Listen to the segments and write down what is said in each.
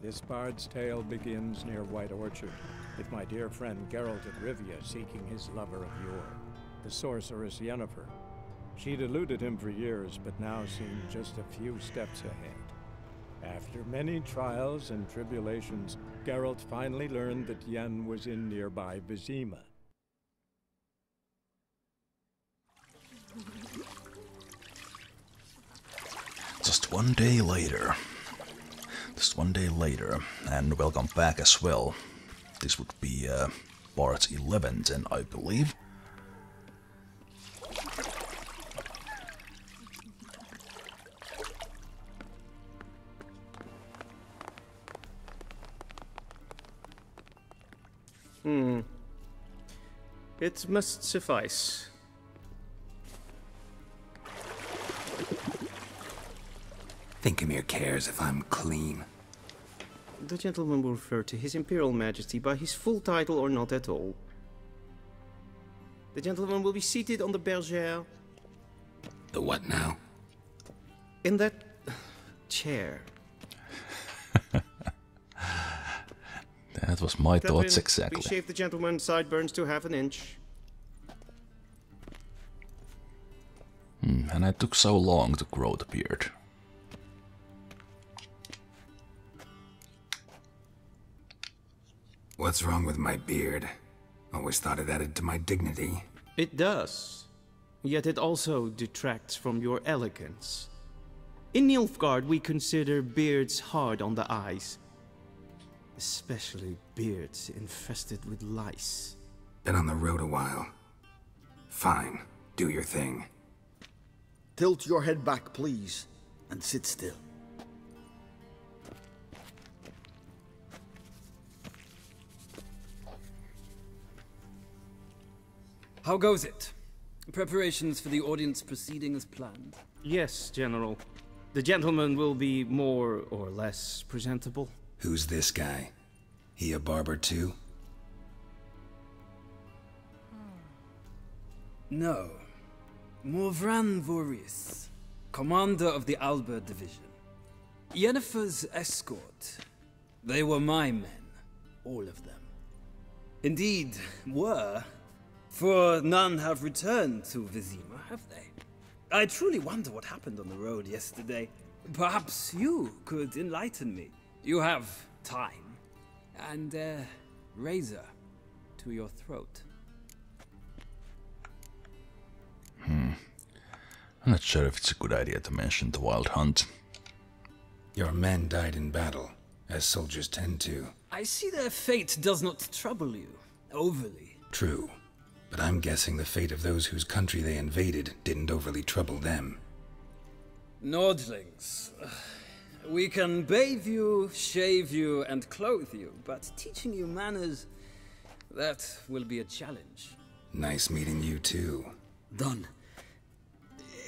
This bard's tale begins near White Orchard, with my dear friend Geralt of Rivia seeking his lover of yore, the sorceress Yennefer. She'd eluded him for years, but now seemed just a few steps ahead. After many trials and tribulations, Geralt finally learned that Yen was in nearby Vizima. Just one day later. And welcome back as well. This would be part 11 then, I believe. It must suffice. Think Emhyr cares if I'm clean? The gentleman will refer to His Imperial Majesty by his full title or not at all. The gentleman will be seated on the bergère. The what now? In that chair. That was my thoughts We exactly. shave the gentleman's sideburns to half an inch. And I took so long to grow the beard. What's wrong with my beard? Always thought it added to my dignity. It does. Yet it also detracts from your elegance. In Nilfgaard, we consider beards hard on the eyes. Especially beards infested with lice. Been on the road a while. Fine, do your thing. Tilt your head back, please, and sit still. How goes it? Preparations for the audience proceeding as planned? Yes, General. The gentleman will be more or less presentable. Who's this guy? He a barber too? No. Morvran Voris, commander of the Alba division. Yennefer's escort. They were my men, all of them. Indeed, were. For none have returned to Vizima, have they? I truly wonder what happened on the road yesterday. Perhaps you could enlighten me. You have time. And a razor to your throat. I'm not sure if it's a good idea to mention the Wild Hunt. Your men died in battle, as soldiers tend to. I see their fate does not trouble you overly. True, but I'm guessing the fate of those whose country they invaded didn't overly trouble them. Nordlings. We can bathe you, shave you, and clothe you, but teaching you manners, that will be a challenge. Nice meeting you too. Done.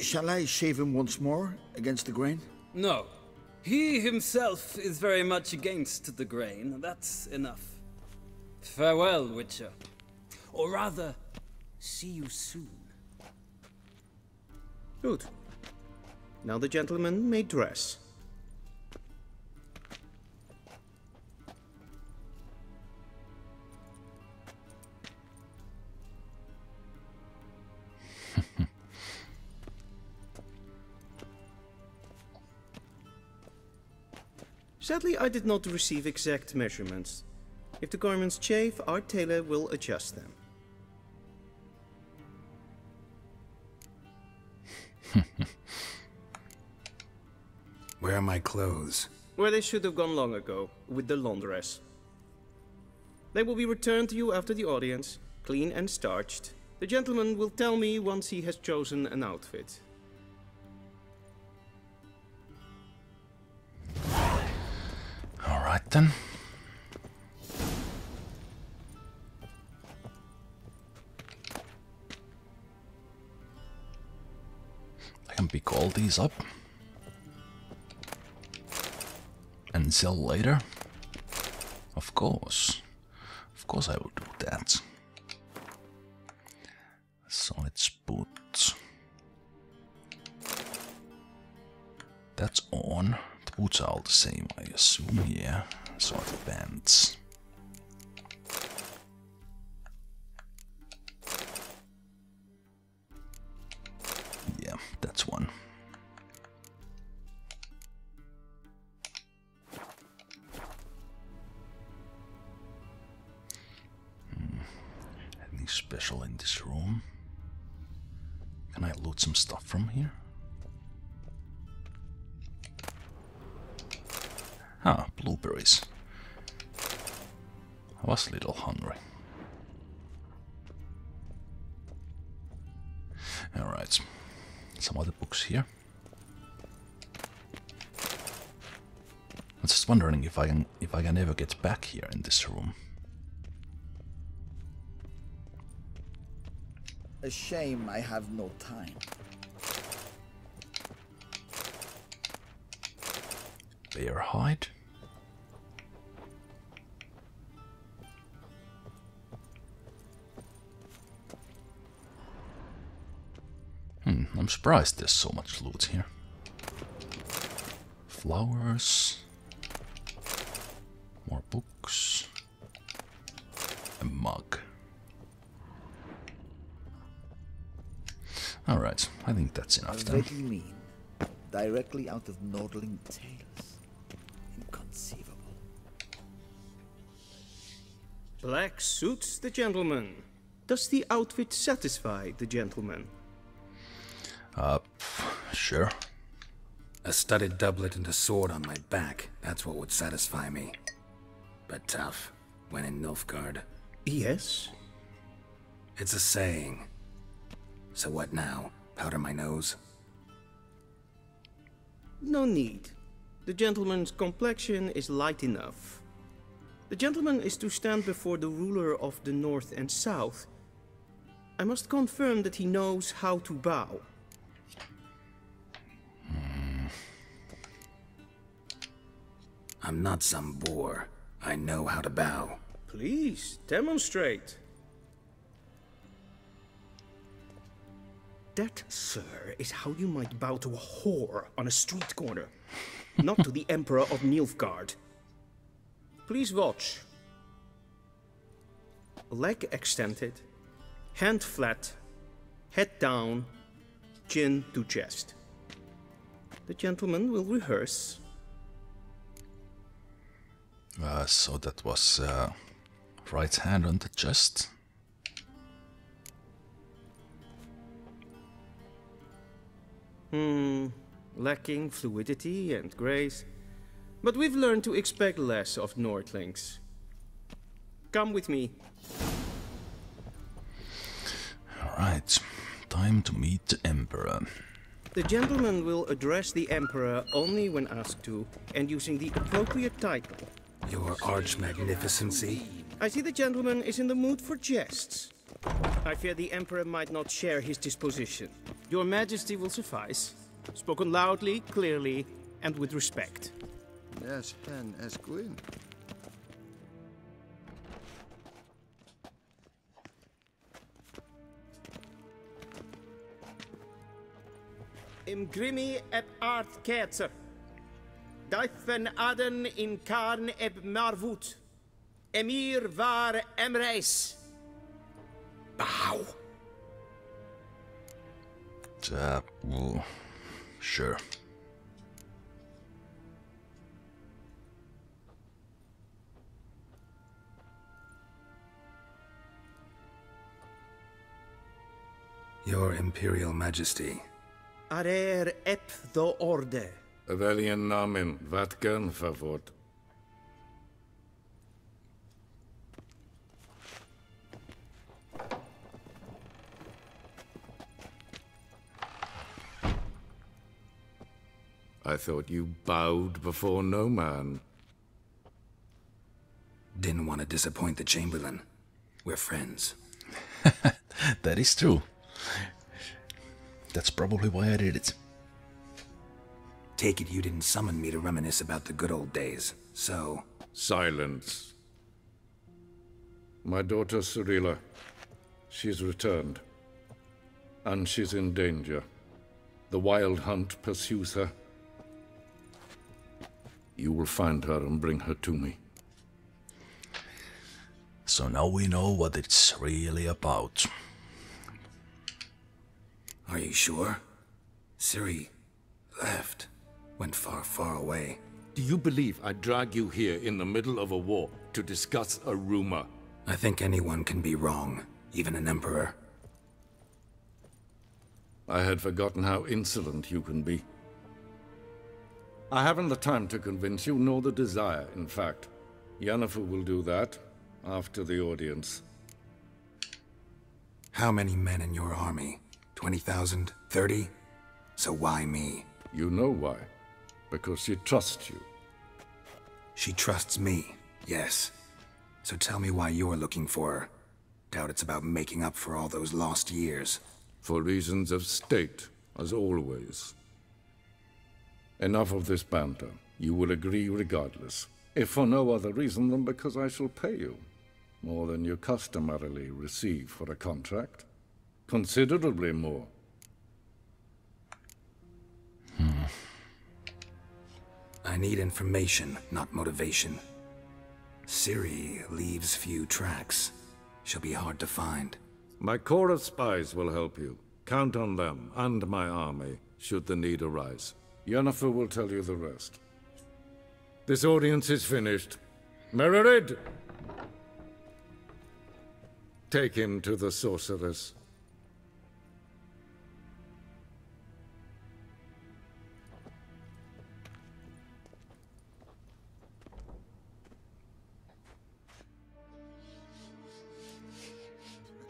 Shall I shave him once more, against the grain? No. He himself is very much against the grain. That's enough. Farewell, Witcher. Or rather, see you soon. Good. Now the gentleman may dress. Sadly, I did not receive exact measurements. If the garments chafe, our tailor will adjust them. Where are my clothes? Where they should have gone long ago, with the laundress. They will be returned to you after the audience, clean and starched. The gentleman will tell me once he has chosen an outfit. Alright then. I can pick all these up and sell later. Of course I will do that. So let's put that's on. The boots are all the same, I assume. Yeah, sort of bands. Yeah, that's one. Anything special in this room? Can I loot some stuff from here? Ah, blueberries. I was a little hungry. Alright, some other books here. I'm just wondering if I can ever get back here in this room. A shame I have no time. Bear hide. I'm surprised there's so much loot here. Flowers. More books. A mug. Alright, I think that's enough then. What do you mean? Directly out of Nordling tales. Inconceivable. Black suits the gentleman. Does the outfit satisfy the gentleman? Sure. A studded doublet and a sword on my back, that's what would satisfy me. But tough, when in Nilfgaard. Yes. It's a saying. So what now? Powder my nose? No need. The gentleman's complexion is light enough. The gentleman is to stand before the ruler of the North and South. I must confirm that he knows how to bow. I'm not some boor. I know how to bow. Please, demonstrate. That, sir, is how you might bow to a whore on a street corner. Not to the Emperor of Nilfgaard. Please watch. Leg extended, hand flat, head down, chin to chest. The gentleman will rehearse. So that was right hand on the chest. Lacking fluidity and grace. But we've learned to expect less of Nordlings. Come with me. Alright, time to meet the Emperor. The gentleman will address the Emperor only when asked to, and using the appropriate title. Your arch-magnificency? I see the gentleman is in the mood for jests. I fear the Emperor might not share his disposition. Your Majesty will suffice. Spoken loudly, clearly, and with respect. Yes, hen as Gwent. Im grimi eb art ketzer. Duifen aden in karn eb marvoet. Emhyr var Emreis. Bow! Sure. Your Imperial Majesty. Arer ep the orde. Weljen namen, wat kan favort? I thought you bowed before no man. Didn't want to disappoint the Chamberlain. We're friends. That is true. That's probably why I did it. Take it you didn't summon me to reminisce about the good old days, so... Silence. My daughter Ciri, she's returned. And she's in danger. The Wild Hunt pursues her. You will find her and bring her to me. So now we know what it's really about. Are you sure? Ciri left. Went far, far away. Do you believe I drag you here in the middle of a war to discuss a rumor? I think anyone can be wrong, even an emperor. I had forgotten how insolent you can be. I haven't the time to convince you, nor the desire, in fact. Yennefer will do that after the audience. How many men in your army? 20,000? 30? So why me? You know why. Because she trusts you. She trusts me, yes. So tell me why you're looking for her. Doubt it's about making up for all those lost years. For reasons of state, as always. Enough of this banter. You will agree regardless. If for no other reason than because I shall pay you. More than you customarily receive for a contract. Considerably more. I need information, not motivation. Ciri leaves few tracks. She'll be hard to find. My corps of spies will help you. Count on them, and my army, should the need arise. Yennefer will tell you the rest. This audience is finished. Mererid! Take him to the sorceress.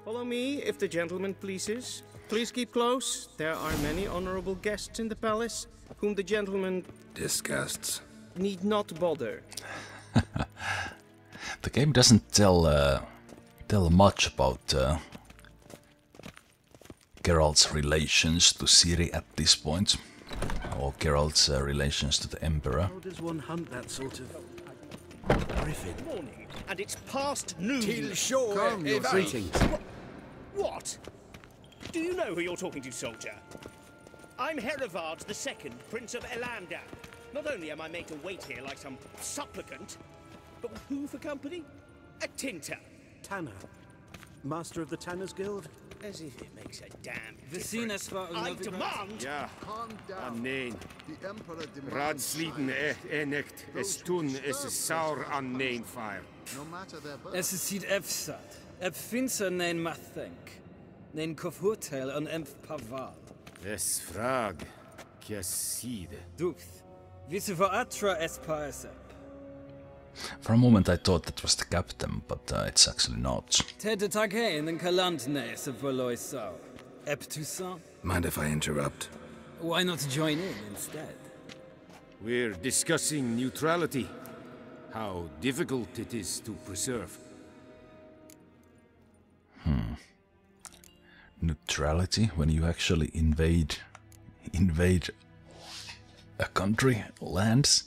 Follow me, if the gentleman pleases. Please keep close. There are many honorable guests in the palace, whom the gentleman Disgusts. need not bother. The game doesn't tell much about Geralt's relations to Ciri at this point, or Geralt's relations to the Emperor. How does one hunt that sort of griffin? Morning, and it's past noon. Till shore, greetings. What? Do you know who you're talking to, soldier? I'm Herivard II, Prince of Elander. Not only am I made to wait here like some supplicant, but with who for company? A tinter. Tanner. Master of the Tanners Guild? As if it makes a damn Vizima difference. I demand... Ja, Calm down. nee. The Emperor demands Raadsleden echt es tun es saur an nein fire. no matter their birth. Es ziet efsat. Ep finser nein mathenk. Nein kofurtel an empf paval. Es frag, kiaside. Ducht. Wisse voor atra es paesep. For a moment I thought that was the captain, but it's actually not. Tede taghein en kalant nes of verlois sau. Ep Toussaint? Mind if I interrupt? Why not join in instead? We're discussing neutrality. How difficult it is to preserve. Neutrality when you actually invade a country, lands.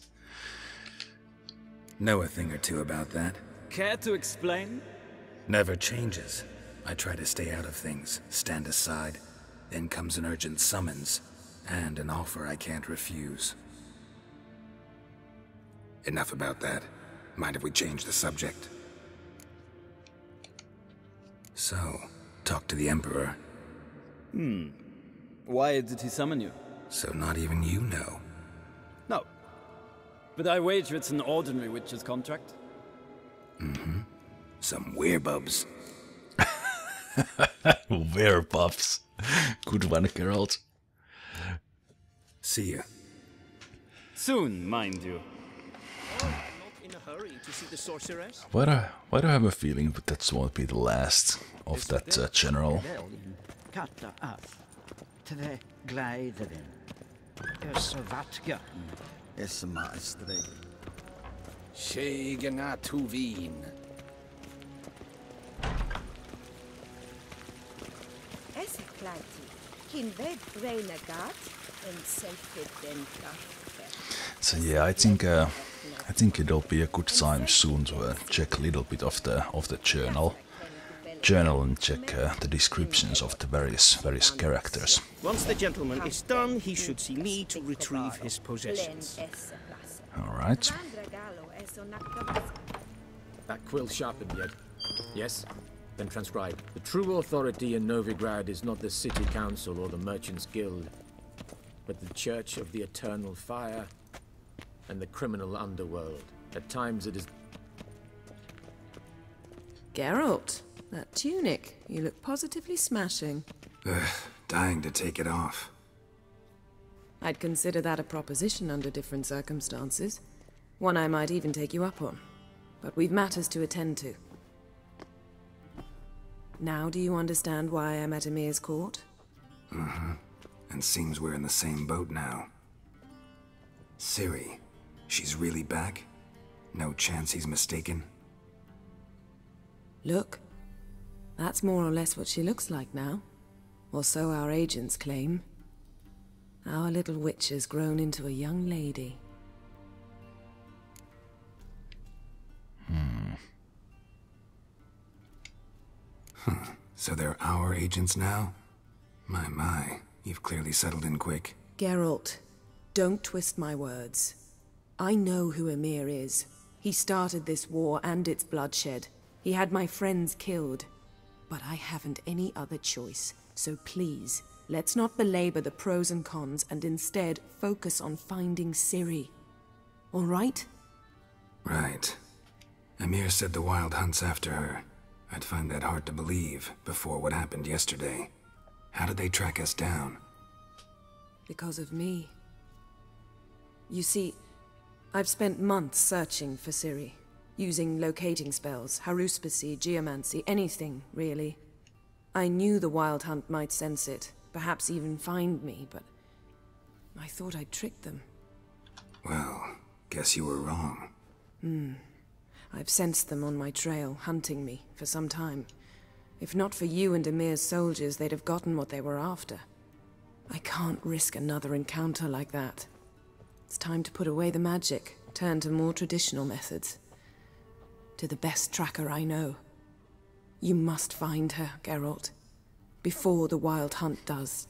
Know a thing or two about that. Care to explain? Never changes. I try to stay out of things, stand aside. Then comes an urgent summons, and an offer I can't refuse. Enough about that. Mind if we change the subject? So, talk to the Emperor. Why did he summon you? So not even you know. No. But I wager it's an ordinary witch's contract. Some werebubs. Werebuffs. Good one, Geralt. See ya. Soon, mind you. I'm not in a hurry to see the sorceress. Why do I have a feeling that that won't be the last of that general? Katta af. Tve gleiderin. Svatka. Es maestre. Shegana tuvin. Es kleiti. Kin ved renegat and self-identified. So yeah, I think it'll be a good time soon to check a little bit of the journal and check the descriptions of the various characters. Once the gentleman is done, he should see me to retrieve his possessions. All right. That quill sharpened yet. Yes? Then transcribe. The true authority in Novigrad is not the city council or the merchants' guild, but the Church of the Eternal Fire and the criminal underworld. At times it is... Geralt, that tunic. You look positively smashing. Ugh, dying to take it off. I'd consider that a proposition under different circumstances. One I might even take you up on. But we've matters to attend to. Now do you understand why I'm at Emhyr's court? Mm-hmm. And seems we're in the same boat now. Ciri, she's really back? No chance he's mistaken? Look, that's more or less what she looks like now. Or so our agents claim. Our little witch has grown into a young lady. So they're our agents now? My, you've clearly settled in quick. Geralt, don't twist my words. I know who Emhyr is. He started this war and its bloodshed. He had my friends killed. But I haven't any other choice. So please, let's not belabor the pros and cons and instead focus on finding Ciri. All right? Right. Emhyr said the Wild Hunt's after her. I'd find that hard to believe before what happened yesterday. How did they track us down? Because of me. You see, I've spent months searching for Ciri, using locating spells, haruspicy, geomancy, anything, really. I knew the Wild Hunt might sense it, perhaps even find me, but I thought I'd tricked them. Well, guess you were wrong. I've sensed them on my trail, hunting me, for some time. If not for you and Emhyr's soldiers, they'd have gotten what they were after. I can't risk another encounter like that. It's time to put away the magic, turn to more traditional methods. To the best tracker I know. You must find her, Geralt. Before the Wild Hunt does.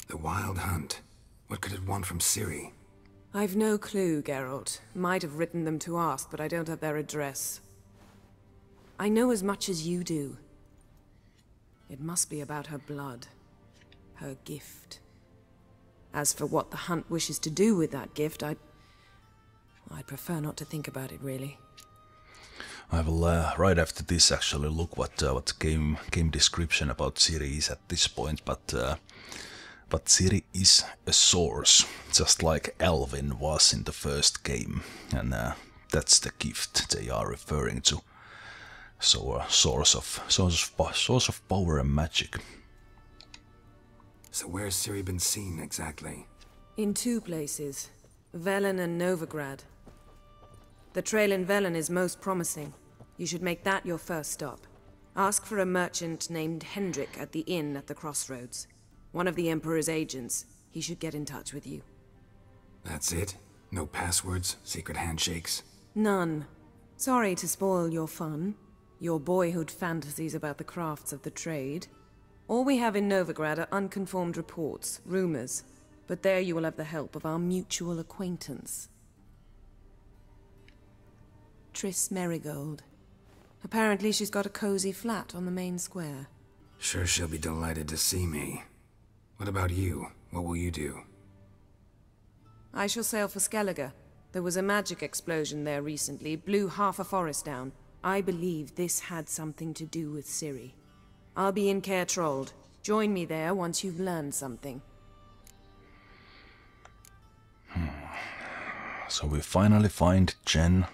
The Wild Hunt? What could it want from Ciri? I've no clue, Geralt. Might have written them to ask, but I don't have their address. I know as much as you do. It must be about her blood. Her gift. As for what the Hunt wishes to do with that gift, I'd prefer not to think about it, really. I will, right after this, actually look what game description about Ciri is at this point, but Ciri is a source, just like Alvin was in the first game, and that's the gift they are referring to. So a source of power and magic. So where's Ciri been seen exactly? In two places, Velen and Novigrad. The trail in Velen is most promising. You should make that your first stop. Ask for a merchant named Hendrik at the inn at the crossroads. One of the Emperor's agents. He should get in touch with you. That's it? No passwords? Secret handshakes? None. Sorry to spoil your fun. Your boyhood fantasies about the crafts of the trade. All we have in Novigrad are unconfirmed reports, rumors. But there you will have the help of our mutual acquaintance. Triss Merigold. Apparently she's got a cozy flat on the main square. Sure she'll be delighted to see me. What about you? What will you do? I shall sail for Skellige. There was a magic explosion there recently, blew half a forest down. I believe this had something to do with Ciri. I'll be in Caer Trold. Join me there once you've learned something. So we finally find Jen,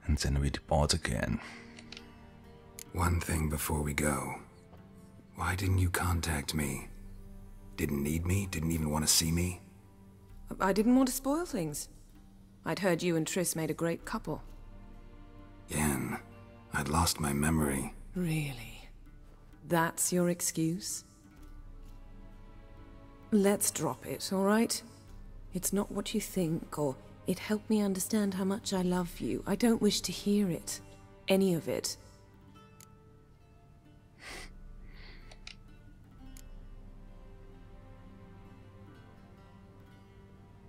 and then we depart again. One thing before we go. Why didn't you contact me? Didn't need me? Didn't even want to see me? I didn't want to spoil things. I'd heard you and Triss made a great couple. Yen, I'd lost my memory. Really? That's your excuse? Let's drop it, all right? It's not what you think, or it helped me understand how much I love you. I don't wish to hear it. Any of it.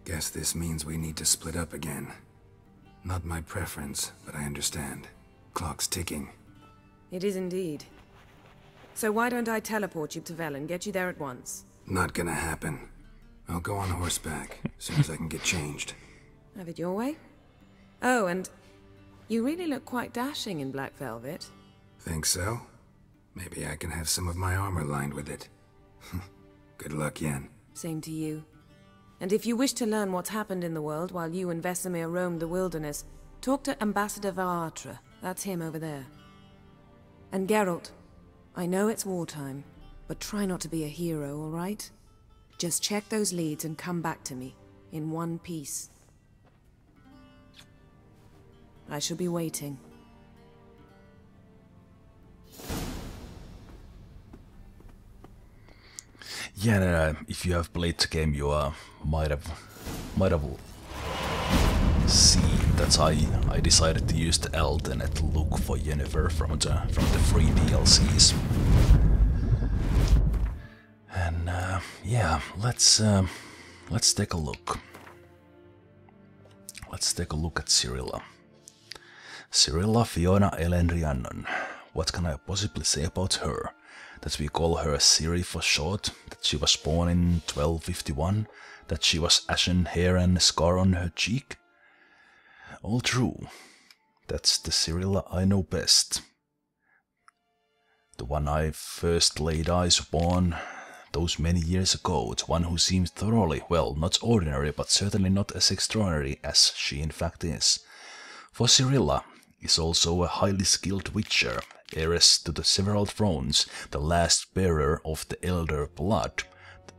Guess this means we need to split up again. Not my preference, but I understand. Clock's ticking. It is indeed. So why don't I teleport you to Velen, get you there at once? Not gonna happen. I'll go on horseback, as soon as I can get changed. Have it your way? Oh, and you really look quite dashing in black velvet. Think so? Maybe I can have some of my armor lined with it. Good luck, Yen. Same to you. And if you wish to learn what's happened in the world while you and Vesemir roamed the wilderness, talk to Ambassador Varatra. That's him over there. And Geralt, I know it's wartime, but try not to be a hero, all right? Just check those leads and come back to me, in one piece. I shall be waiting. Yeah, if you have played the game, you might have seen that I decided to use the alternate look for Yennefer from the free DLCs. And yeah, let's take a look. Let's take a look at Cirilla. Cirilla Fiona Ellen Rhiannon. What can I possibly say about her? That we call her Ciri for short, that she was born in 1251, that she was ashen hair and a scar on her cheek? All true. That's the Cirilla I know best. The one I first laid eyes upon those many years ago, the one who seemed thoroughly, well, not ordinary, but certainly not as extraordinary as she in fact is. For Cirilla is also a highly skilled witcher, heiress to the several thrones, the last bearer of the Elder Blood,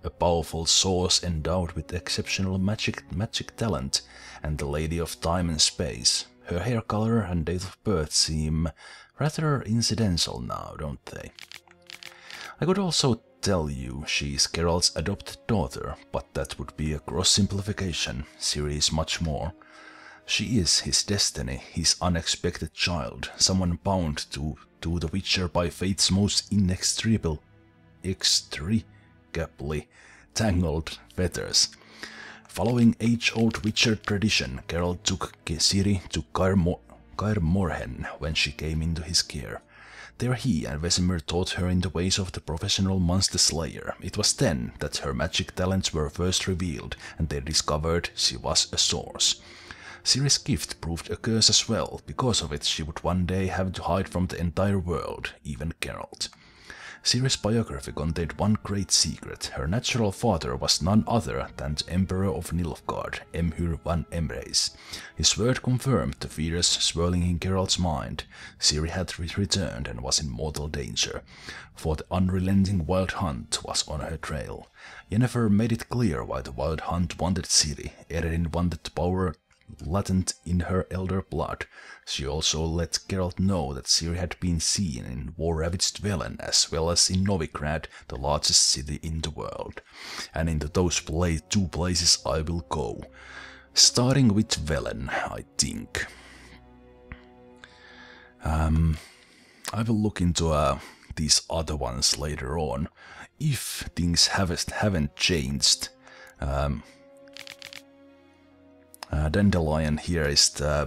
a powerful source endowed with exceptional magic talent, and the Lady of Time and Space. Her hair color and date of birth seem rather incidental now, don't they? I could also tell you she is Geralt's adopted daughter, but that would be a gross simplification. Ciri is much more. She is his destiny, his unexpected child, someone bound to the Witcher by fate's most inextricably tangled fetters. Following age-old Witcher tradition, Geralt took Ciri to Kaer Morhen when she came into his care. There he and Vesemir taught her in the ways of the professional monster slayer. It was then that her magic talents were first revealed, and they discovered she was a source. Ciri's gift proved a curse as well. Because of it, she would one day have to hide from the entire world, even Geralt. Ciri's biography contained one great secret. Her natural father was none other than the Emperor of Nilfgaard, Emhyr van Emreis. His word confirmed the fears swirling in Geralt's mind. Ciri had returned and was in mortal danger, for the unrelenting Wild Hunt was on her trail. Yennefer made it clear why the Wild Hunt wanted Ciri. Eredin wanted the power latent in her elder blood. She also let Geralt know that Ciri had been seen in war-ravaged Velen as well as in Novigrad, the largest city in the world. And into those two places I will go. Starting with Velen, I think. I will look into these other ones later on. If things haven't changed. Dandelion here is the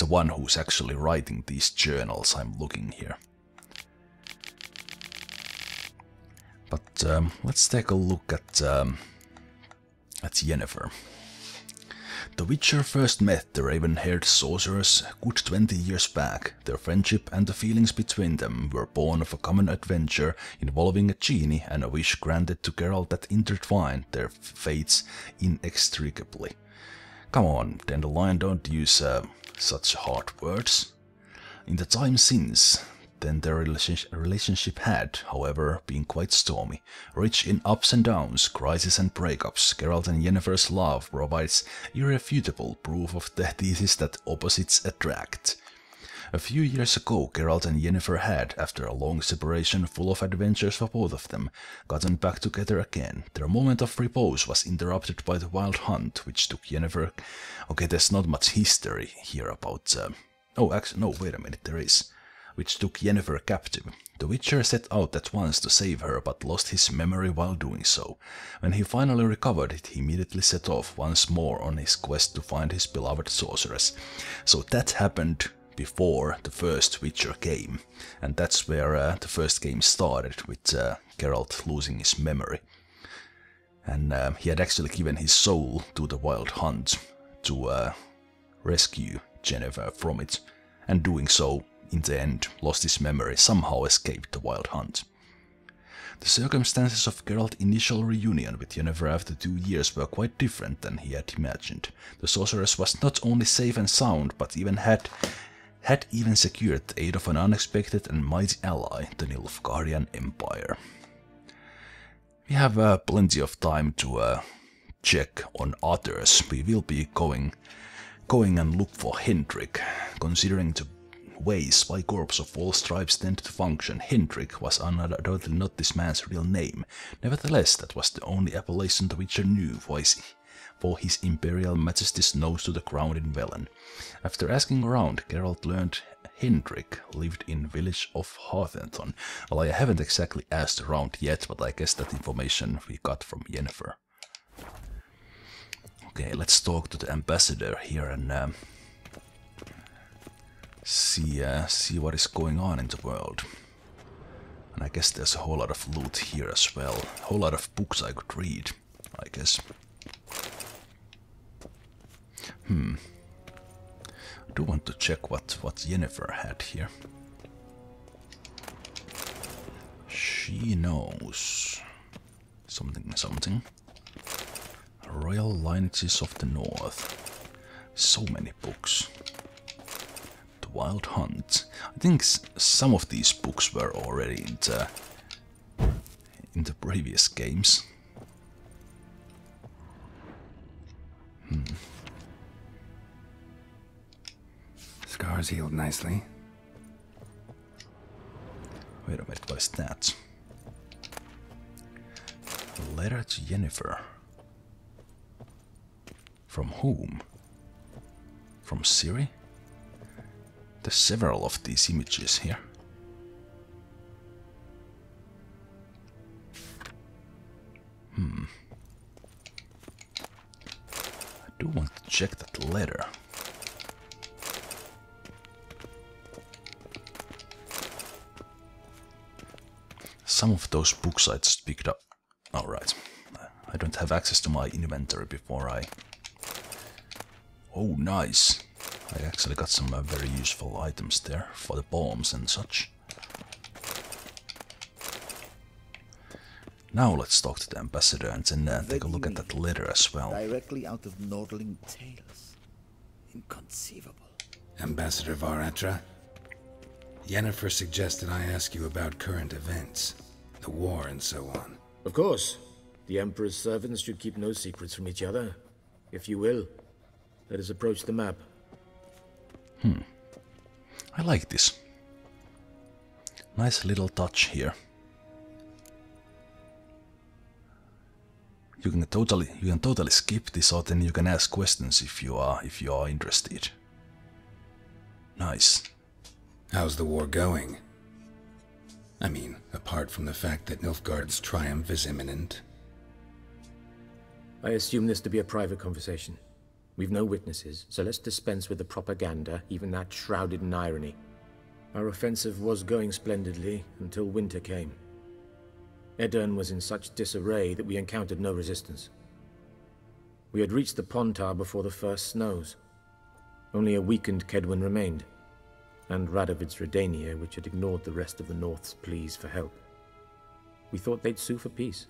one who's actually writing these journals I'm looking here. But let's take a look at Yennefer. The Witcher first met the raven-haired sorcerers a good 20 years back. Their friendship and the feelings between them were born of a common adventure involving a genie and a wish granted to Geralt that intertwined their fates inextricably. Come on, Dandelion, don't use such hard words. In the time since, then their relationship had, however, been quite stormy. Rich in ups and downs, crises and breakups, Geralt and Yennefer's love provides irrefutable proof of the thesis that opposites attract. A few years ago, Geralt and Yennefer had, after a long separation full of adventures for both of them, gotten back together again. Their moment of repose was interrupted by the Wild Hunt, which took Yennefer... Okay, there's not much history here about... Oh, actually, no, wait a minute, there is. Which took Yennefer captive. The Witcher set out at once to save her, but lost his memory while doing so. When he finally recovered it, he immediately set off once more on his quest to find his beloved sorceress. So that happened before the first Witcher game, and that's where the first game started, with Geralt losing his memory. And he had actually given his soul to the Wild Hunt to rescue Yennefer from it, and doing so, in the end, lost his memory, somehow escaped the Wild Hunt. The circumstances of Geralt's initial reunion with Yennefer after 2 years were quite different than he had imagined. The sorceress was not only safe and sound, but even had even secured the aid of an unexpected and mighty ally, the Nilfgaardian Empire. We have plenty of time to check on others. We will be going and look for Hendrik. Considering the ways why corps of all stripes tend to function, Hendrik was undoubtedly not this man's real name. Nevertheless, that was the only appellation the Witcher knew for his Imperial Majesty's nose to the ground in Velen. After asking around, Geralt learned Hendrik lived in village of Harthenton. Well, I haven't exactly asked around yet, but I guess that information we got from Yennefer. Okay, let's talk to the ambassador here and see what is going on in the world. And I guess there's a whole lot of loot here as well. A whole lot of books I could read, I guess. I do want to check what Yennefer had here. She knows something. Royal lineages of the North. So many books. The Wild Hunt. I think some of these books were already in the previous games. Scars healed nicely. Wait a minute, what is that? A letter to Yennefer. From whom? From Ciri? There's several of these images here. I do want to check that letter. Some of those books I just picked up. Alright. I don't have access to my inventory before I... Oh, nice. I actually got some very useful items there for the bombs and such. Now let's talk to the ambassador and then take a look at that letter as well. Directly out of Nordling tales. Inconceivable. Ambassador Varatra, Yennefer suggested I ask you about current events, the war and so on. Of course. The Emperor's servants should keep no secrets from each other. If you will, let us approach the map. I like this. Nice little touch here. You can totally skip this, or then you can ask questions if you are interested. Nice. How's the war going? I mean, apart from the fact that Nilfgaard's triumph is imminent. I assume this to be a private conversation. We've no witnesses, so let's dispense with the propaganda, even that shrouded in irony. Our offensive was going splendidly until winter came. Edirn was in such disarray that we encountered no resistance. We had reached the Pontar before the first snows. Only a weakened Kedwen remained, and Radovid's Redania, which had ignored the rest of the North's pleas for help. We thought they'd sue for peace,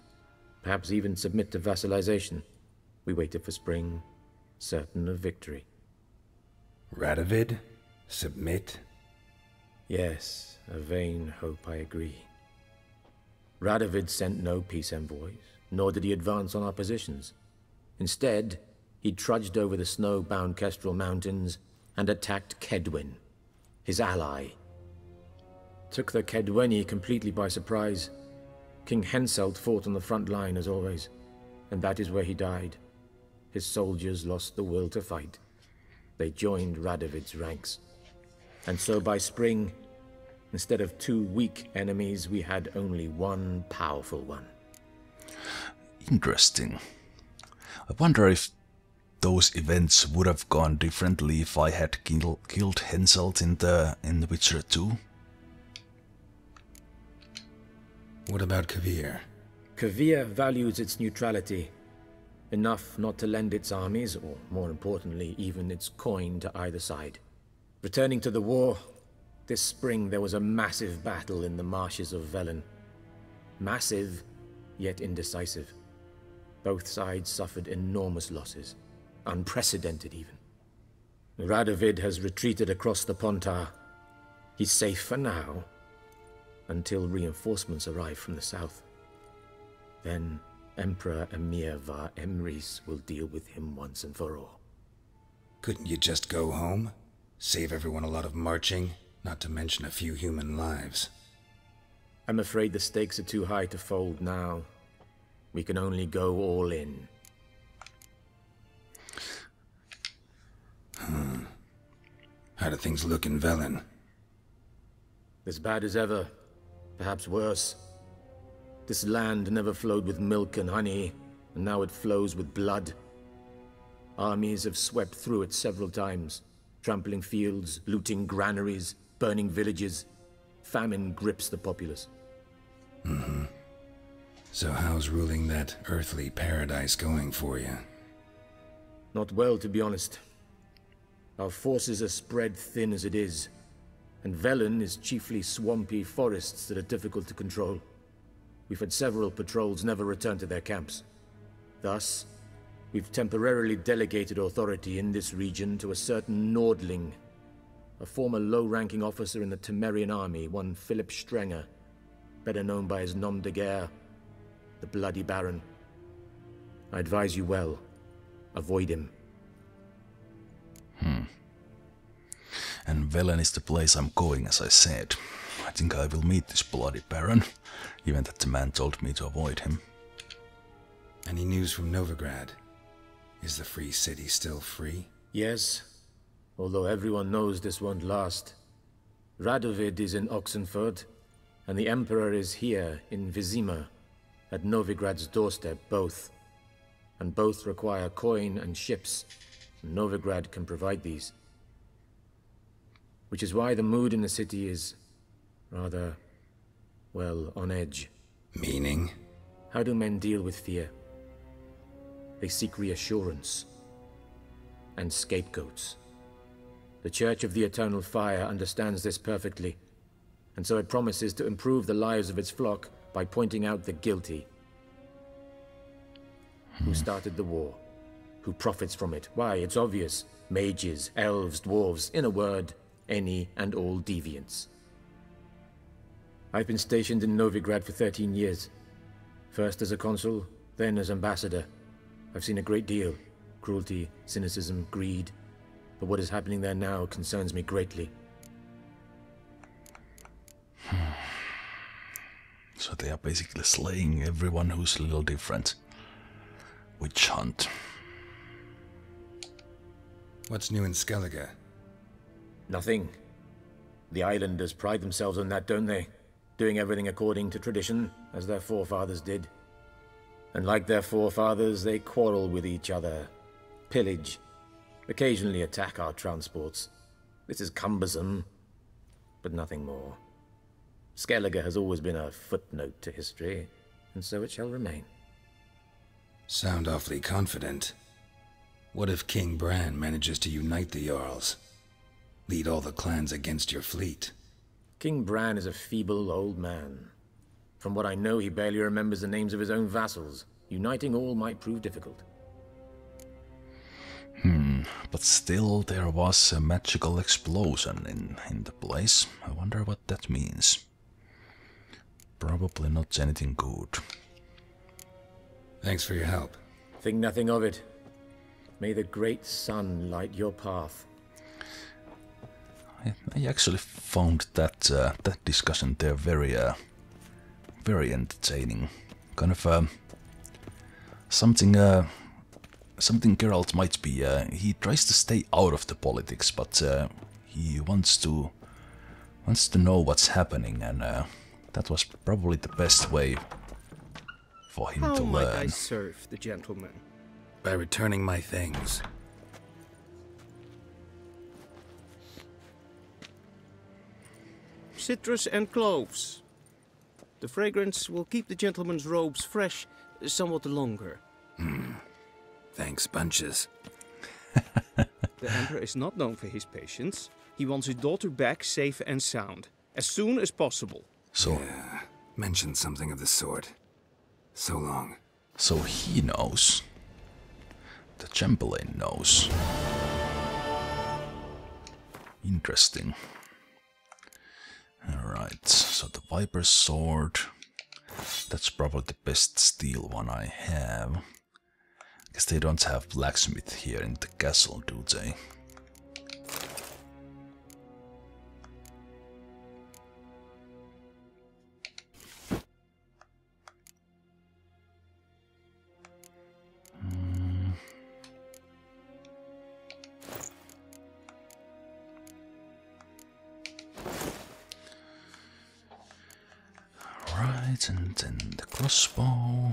perhaps even submit to vassalization. We waited for spring, certain of victory. Radovid? Submit? Yes, a vain hope, I agree. Radovid sent no peace envoys, nor did he advance on our positions. Instead, he trudged over the snow-bound Kestrel Mountains and attacked Kedwen, his ally. Took the Kedweni completely by surprise. King Henselt fought on the front line as always, and that is where he died. His soldiers lost the will to fight. They joined Radovid's ranks. And so by spring, Instead of 2 weak enemies, we had only 1 powerful one. Interesting. I wonder if those events would have gone differently if I had killed Henselt in the Witcher 2. What about Kovir? Kovir values its neutrality, enough not to lend its armies, or more importantly, even its coin to either side. Returning to the war, this spring there was a massive battle in the marshes of Velen. Massive, yet indecisive. Both sides suffered enormous losses, unprecedented even. Radovid has retreated across the Pontar. He's safe for now, until reinforcements arrive from the south. Then Emperor Emhyr var Emreis will deal with him once and for all. Couldn't you just go home? Save everyone a lot of marching, not to mention a few human lives. I'm afraid the stakes are too high to fold now. We can only go all in. How do things look in Velen? As bad as ever, perhaps worse. This land never flowed with milk and honey, and now it flows with blood. Armies have swept through it several times, trampling fields, looting granaries, burning villages. Famine grips the populace. So how's ruling that earthly paradise going for you? Not well, to be honest. Our forces are spread thin as it is, and Velen is chiefly swampy forests that are difficult to control. We've had several patrols never return to their camps. Thus, we've temporarily delegated authority in this region to a certain Nordling, a former low-ranking officer in the Temerian army, one Philip Strenger, better known by his nom de guerre, the Bloody Baron. I advise you well. Avoid him. And Velen is the place I'm going, as I said. I think I will meet this Bloody Baron, even that the man told me to avoid him. Any news from Novigrad? Is the free city still free? Yes, although everyone knows this won't last. Radovid is in Oxenford, and the Emperor is here in Vizima, at Novigrad's doorstep, both. And both require coin and ships, and Novigrad can provide these. Which is why the mood in the city is rather, well, on edge. Meaning? How do men deal with fear? They seek reassurance and scapegoats. The Church of the Eternal Fire understands this perfectly, and so it promises to improve the lives of its flock by pointing out the guilty. Who started the war? Who profits from it? Why, it's obvious. Mages, elves, dwarves, in a word, any and all deviants. I've been stationed in Novigrad for 13 years. First as a consul, then as ambassador. I've seen a great deal. Cruelty, cynicism, greed. But what is happening there now concerns me greatly. So they are basically slaying everyone who's a little different. Witch hunt. What's new in Skellige? Nothing. The islanders pride themselves on that, don't they? Doing everything according to tradition, as their forefathers did. And like their forefathers, they quarrel with each other, pillage, occasionally attack our transports. This is cumbersome, but nothing more. Skellige has always been a footnote to history, and so it shall remain. Sound awfully confident. What if King Bran manages to unite the Jarls? Lead all the clans against your fleet? King Bran is a feeble old man. From what I know, he barely remembers the names of his own vassals. Uniting all might prove difficult. But still there was a magical explosion in the place. I wonder what that means. Probably not anything good. Thanks for your help. Think nothing of it. May the great sun light your path. I actually found that that discussion there very entertaining. Kind of something Geralt might be. He tries to stay out of the politics, but he wants to wants to know what's happening, and that was probably the best way for him to learn. How might I serve the gentleman? By returning my things. Citrus and cloves. The fragrance will keep the gentleman's robes fresh somewhat longer. Thanks, bunches. The Emperor is not known for his patience. He wants his daughter back safe and sound, as soon as possible. So, yeah, mentioned something of the sort. So long. So he knows. The Chamberlain knows. Interesting. Alright, so the Viper's Sword. That's probably the best steel one I have. Guess they don't have blacksmith here in the castle, do they? Right, and then the crossbow.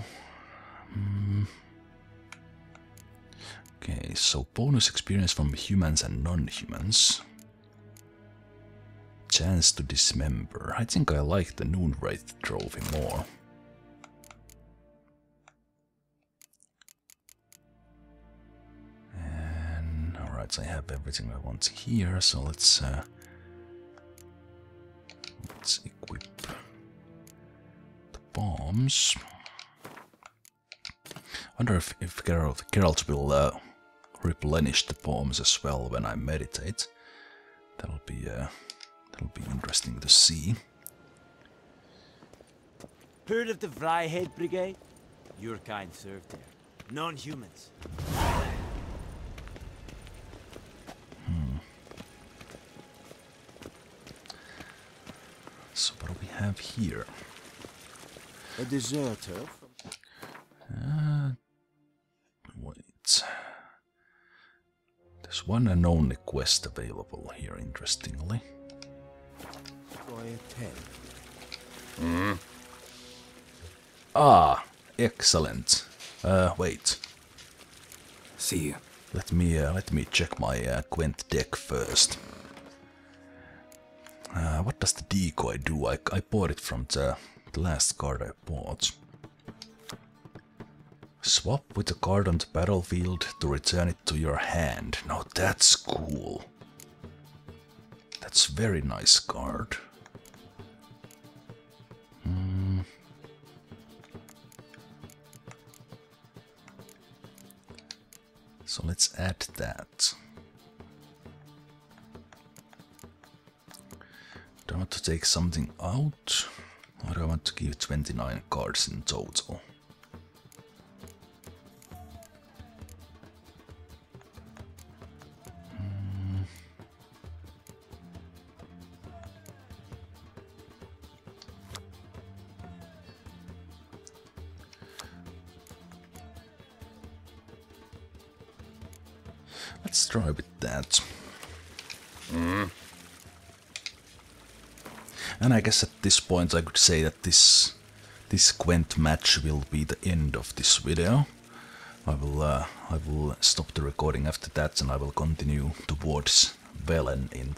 Okay, so bonus experience from humans and non-humans. Chance to dismember. I think I like the Noonwraith trophy more. And alright, I have everything I want here, so let's equip the bombs. I wonder if Geralt will replenish the bombs as well when I meditate. That'll be interesting to see. Heard of the Vryheid Brigade? Your kind served there. Non-humans. So what do we have here? A deserter. Wait. There's one and only quest available here, interestingly. Ah, excellent. Wait. See you. Let me check my Gwent deck first. What does the decoy do? I bought it from the last card I bought. Swap with a card on the battlefield to return it to your hand. Now that's cool. That's very nice card. So let's add that. Do I want to take something out? Or do I want to give 29 cards in total? Let's try with that. And I guess at this point I could say that this Gwent match will be the end of this video. I will stop the recording after that, and I will continue towards Velen in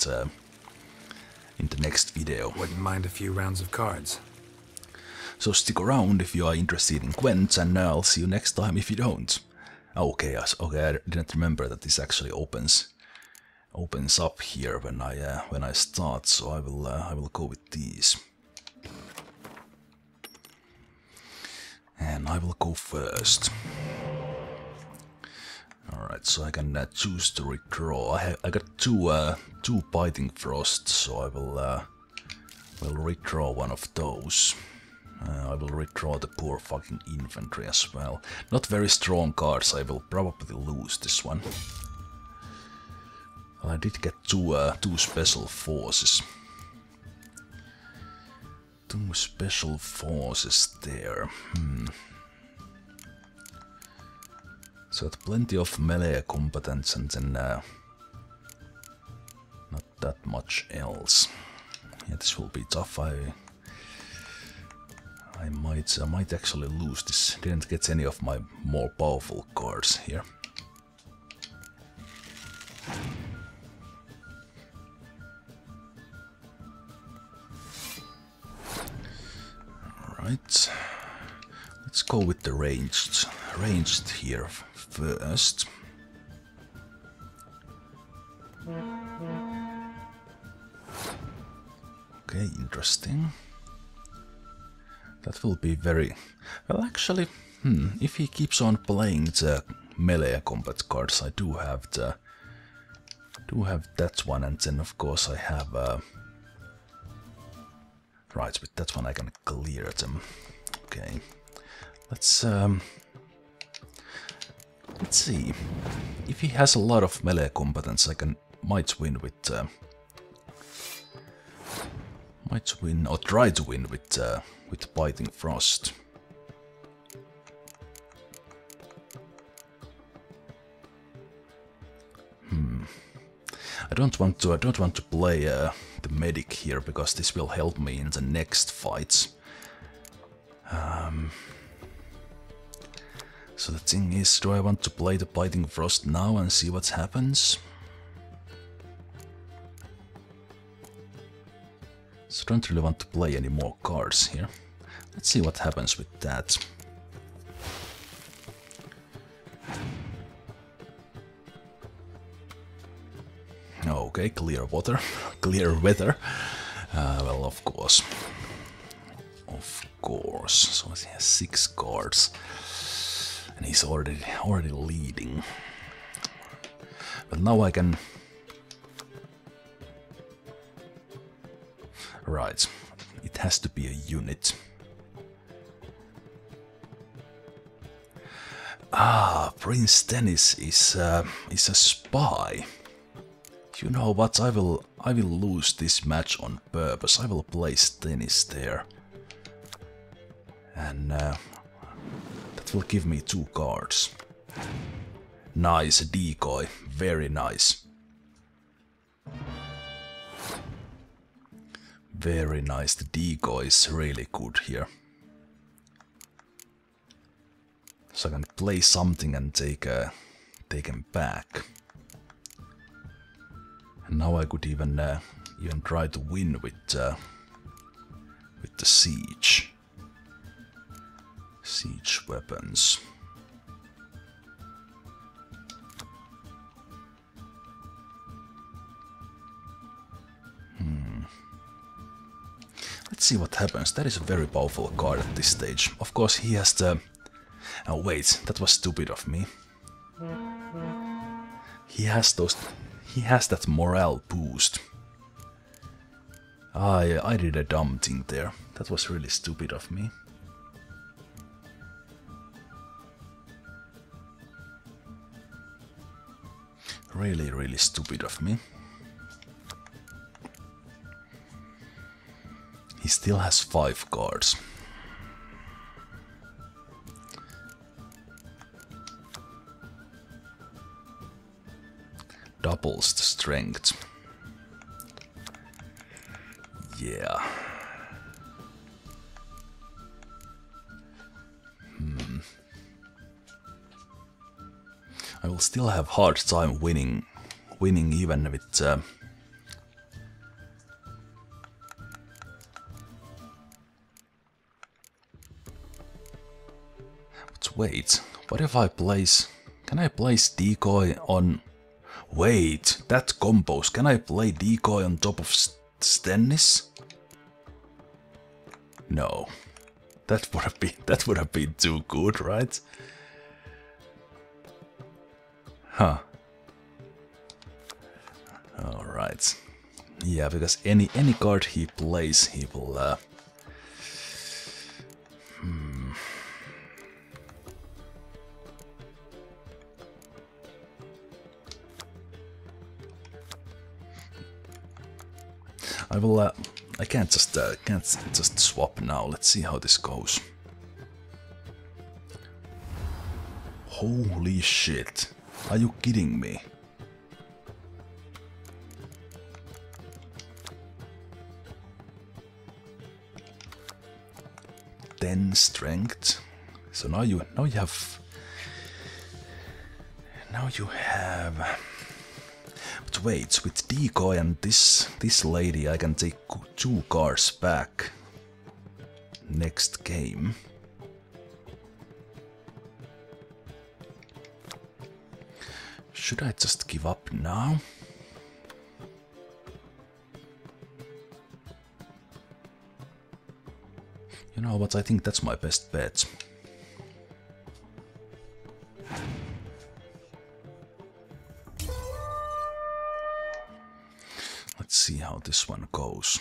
the next video. Wouldn't mind a few rounds of cards. So stick around if you are interested in Gwent, and I'll see you next time if you don't. Okay, I didn't remember that this actually opens up here when I start, so I will go with these. And I will go first. Alright, so I can choose to redraw. I got two Biting Frost, so I will redraw one of those. I will redraw the poor fucking infantry as well. Not very strong cards, I will probably lose this one. I did get two special forces. Two special forces there. So got plenty of melee combatants and then not that much else. Yeah, this will be tough. I might actually lose this. Didn't get any of my more powerful cards here. Alright. Let's go with the ranged here first. Okay, interesting. That will be very... Well, actually, if he keeps on playing the melee combat cards, I do have that one, and then of course I have... Right, with that one I can clear them. Okay, let's see. If he has a lot of melee combatants, I might win with... might win, or try to win with Biting Frost. I don't want to play the medic here, because this will help me in the next fights. So the thing is, do I want to play the Biting Frost now and see what happens? So I don't really want to play any more cards here. Let's see what happens with that. Okay, clear water, clear weather. Well, of course. Of course. So he has 6 cards. And he's already leading. But now I can... Right, it has to be a unit. Ah, Prince Dennis is a spy. You know what? I will lose this match on purpose. I will place Dennis there, and that will give me 2 cards. Nice, a decoy, very nice. Very nice, the decoy is really good here. So I can play something and take him back. And now I could even try to win with the siege weapons. Let's see what happens. That is a very powerful card at this stage. Of course, he has the... Oh wait, that was stupid of me. He has that morale boost. I did a dumb thing there. That was really stupid of me. Really, really stupid of me. He still has 5 cards. Doubles the strength. Yeah. I will still have hard time winning even with but wait, what if I place... Can I place decoy on... Wait, that combos. Can I play decoy on top of Stennis? No. That would have been too good, right? Huh. Alright. Yeah, because any card he plays, he will I can't just swap now. Let's see how this goes. Holy shit. Are you kidding me? 10 strength. So now you have. But wait, with decoy and this lady, I can take 2 cards back next game. Should I just give up now? You know what, I think that's my best bet. Let's see how this one goes.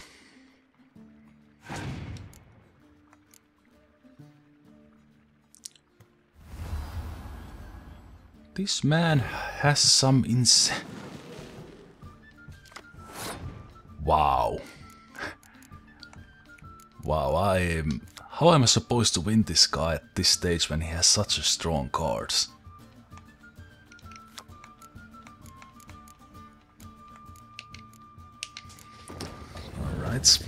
This man has some Wow. Wow, how am I supposed to win this guy at this stage when he has such a strong cards? Alright.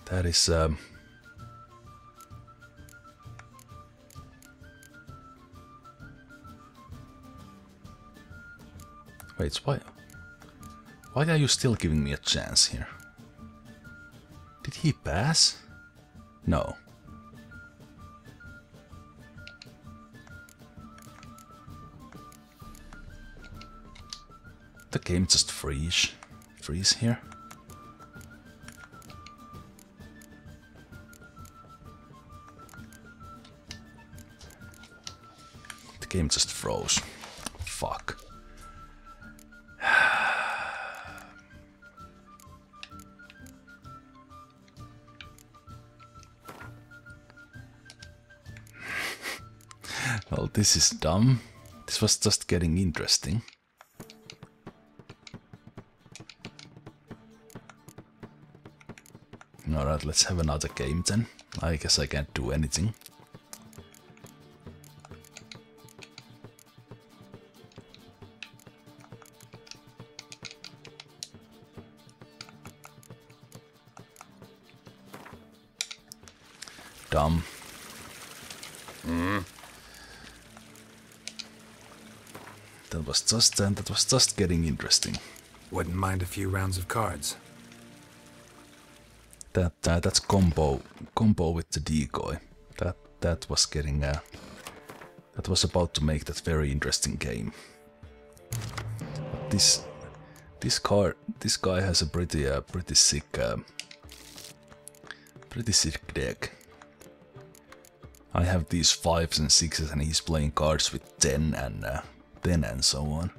That is wait, why are you still giving me a chance here? Did he pass? No. The game just freeze here. The game just froze. Fuck. Well, this is dumb. This was just getting interesting. Alright, let's have another game then. I guess I can't do anything. Dumb. That was just getting interesting. Wouldn't mind a few rounds of cards. That's combo with the decoy. That was getting that was about to make that very interesting game. But this guy has a pretty sick deck. I have these 5s and 6s and he's playing cards with 10 and so on.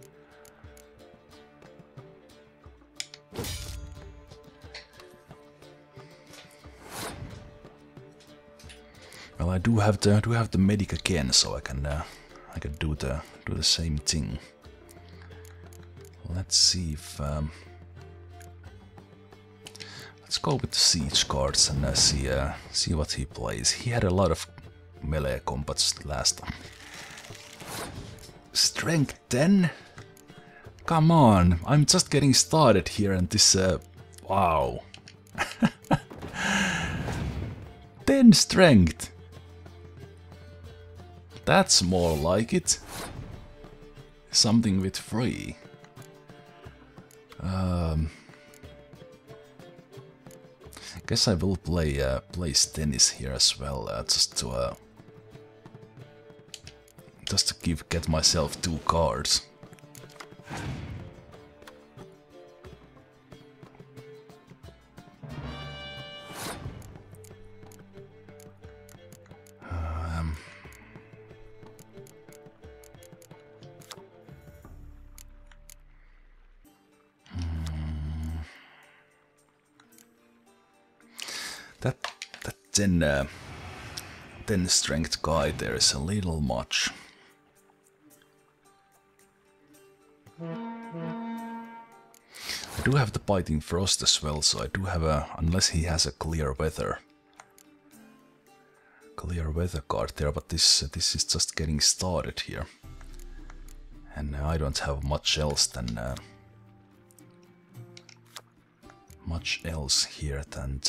Well, I do have the medic again, so I can do the same thing. Let's see if let's go with the siege cards and see what he plays. He had a lot of melee combats last time. Strength 10? Come on, I'm just getting started here and this wow. 10 strength. That's more like it. Something with 3. Guess I will play tennis here as well, just to get myself 2 cards. That 10 strength guy there is a little much. I do have the biting frost as well, so I do have unless he has a clear weather card there, but this is just getting started here. And I don't have much else than here than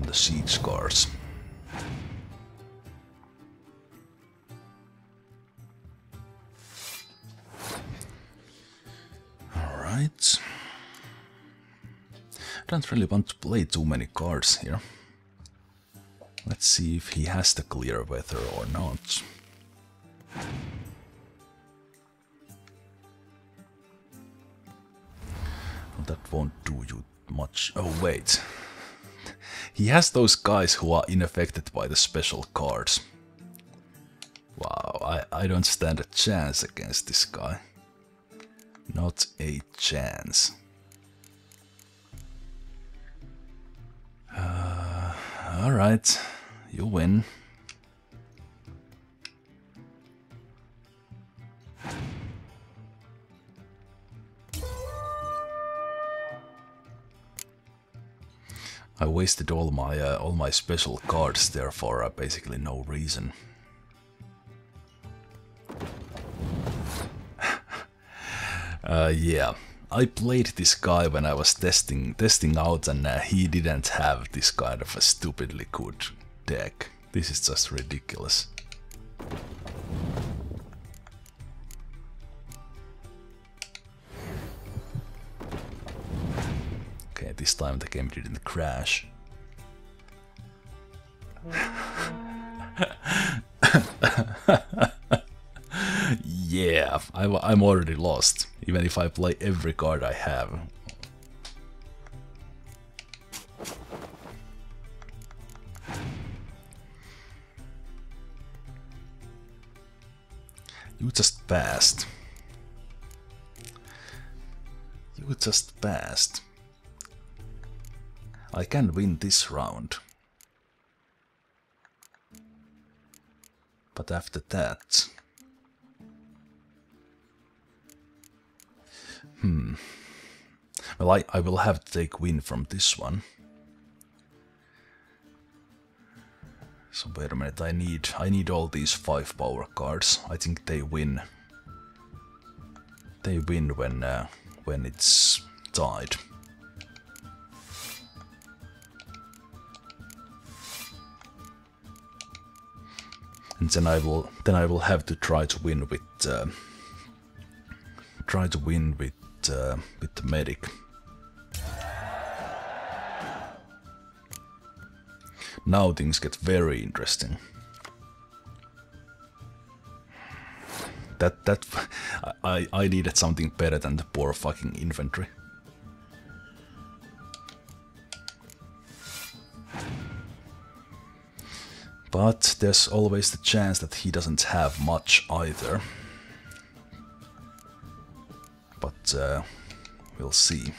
the siege scars. All right. I don't really want to play too many cards here. Let's see if he has the clear weather or not. Well, that won't do you much. Oh wait. He has those guys who are unaffected by the special cards. Wow, I don't stand a chance against this guy. Not a chance. Alright, you win. I wasted all my special cards there for basically no reason. Yeah, I played this guy when I was testing out, and he didn't have this kind of a stupidly good deck. This is just ridiculous. Okay, this time the game didn't crash. Yeah, I'm already lost, even if I play every card I have. You just passed. You just passed. I can win this round. But after that... Well, I will have to take win from this one. So wait a minute, I need all these 5 power cards. I think they win. They win when it's tied. And then I will have to try to win with the medic. Now things get very interesting. I needed something better than the poor fucking infantry. But there's always the chance that he doesn't have much either. But we'll see.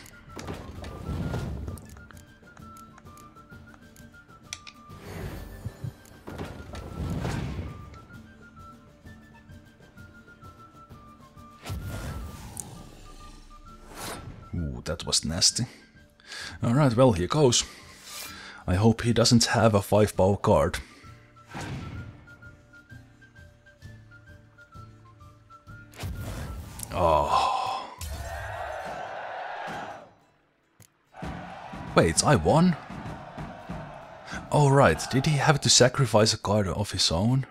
Ooh, that was nasty. Alright, well, here goes. I hope he doesn't have a 5 power card. Oh. Wait, I won? Oh right, did he have to sacrifice a card of his own?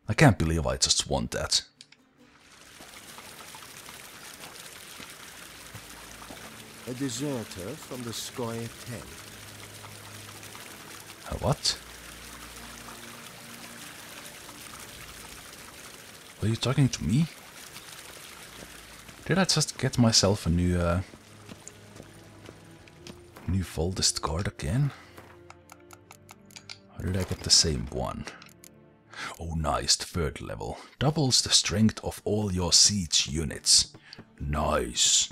I can't believe I just won that. A deserter from the Skoye 10. What? Were you talking to me? Did I just get myself a new Foldest card again? Or did I get the same one? Oh nice, 3rd level. Doubles the strength of all your siege units. Nice.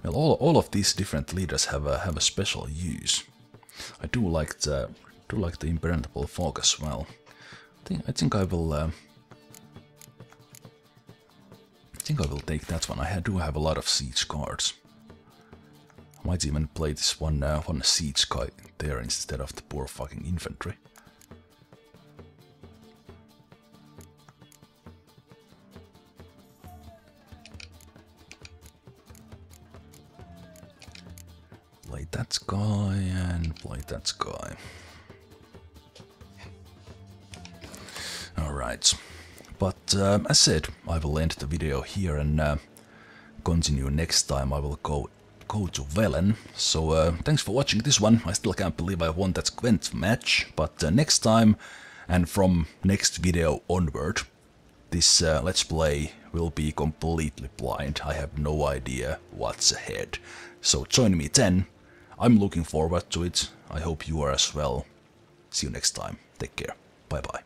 Well, all of these different leaders have a special use. I do like the Impenetrable Fog as well. I think I will take that one. I do have a lot of siege cards. I might even play this one siege guy there instead of the poor fucking infantry. play that guy and play that guy. Alright, but as said, I will end the video here and continue next time. I will go to Velen. So thanks for watching this one. I still can't believe I won that Gwent match, but next time and from next video onward, this Let's Play will be completely blind. I have no idea what's ahead. So join me then. I'm looking forward to it. I hope you are as well. See you next time. Take care. Bye bye.